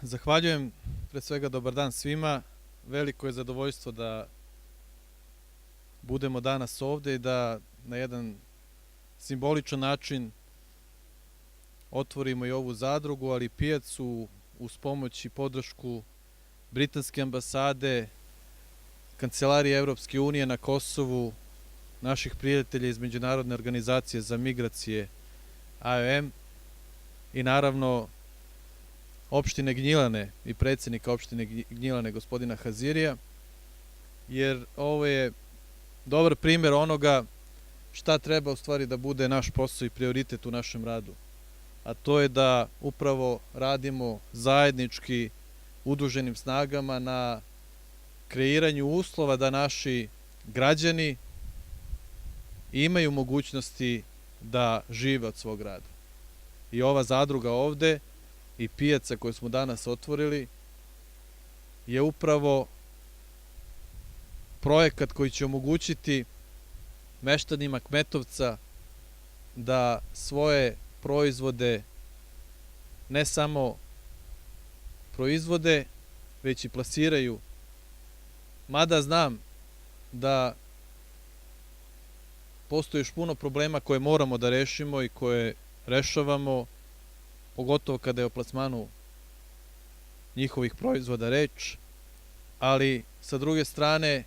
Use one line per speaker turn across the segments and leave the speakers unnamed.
Zahvaljujem, pre svega dobar dan svima. Veliko je zadovoljstvo da budemo danas ovde i da na jedan simboličan način otvorimo i ovu zadrugu, ali i pijacu uz pomoć i podršku Britanske ambasade, Kancelarije Evropske unije na Kosovu, naših prijatelja iz Međunarodne organizacije za migracije IOM i naravno opštine Gnjilane i predsjednika opštine Gnjilane gospodina Hazirija, jer ovo je dobar primjer onoga šta treba u stvari da bude naš posao i prioritet u našem radu. A to je da upravo radimo zajednički udruženim snagama na kreiranju uslova da naši građani imaju mogućnosti da žive od svog rada. I ova zadruga ovde i pijaca koju smo danas otvorili je upravo projekat koji će omogućiti meštanima Kmetovca da svoje proizvode ne samo proizvode, već i plasiraju. Mada znam da postoji još puno problema koje moramo da rešimo i koje rešavamo, pogotovo kada je o plasmanu njihovih proizvoda reč, ali sa druge strane,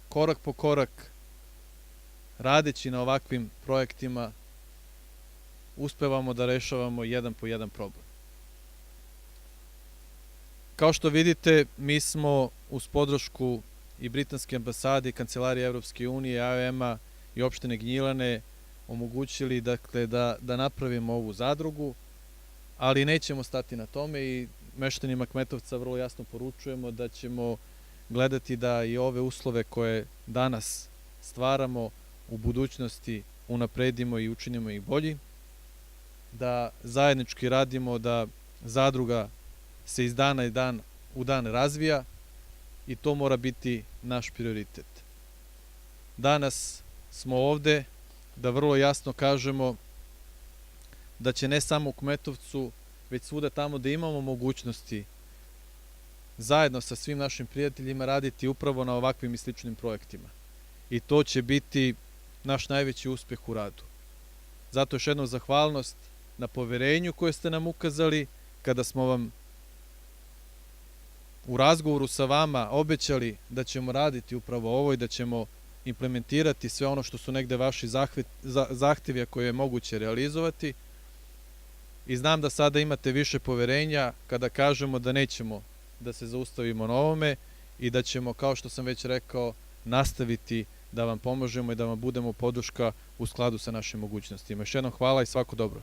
korak po korak, radeći na ovakvim projektima, uspevamo da rešavamo jedan po jedan problem. Kao što vidite, mi smo uz podršku i Britanske ambasade i Kancelarije Evropske unije, IOM-a i opštine Gnjilane omogućili da napravimo ovu zadrugu, ali nećemo stati na tome i meštanima Kmetovca vrlo jasno poručujemo da ćemo gledati da i ove uslove koje danas stvaramo u budućnosti unapredimo i učinimo ih bolji, da zajednički radimo da zadruga se iz dana u dan razvija i to mora biti naš prioritet. Danas smo ovde da vrlo jasno kažemo da će ne samo u Kmetovcu, već svuda tamo da imamo mogućnosti zajedno sa svim našim prijateljima raditi upravo na ovakvim i sličnim projektima. I to će biti naš najveći uspeh u radu. Zato još jednom zahvalnost na poverenju koje ste nam ukazali kada smo vam u razgovoru sa vama obećali da ćemo raditi upravo ovo i da ćemo implementirati sve ono što su negde vaši zahtevi koje je moguće realizovati. I znam da sada imate više poverenja kada kažemo da nećemo da se zaustavimo na ovome i da ćemo, kao što sam već rekao, nastaviti da vam pomožemo i da vam budemo podrška u skladu sa našim mogućnostima. Još jednom hvala i svako dobro.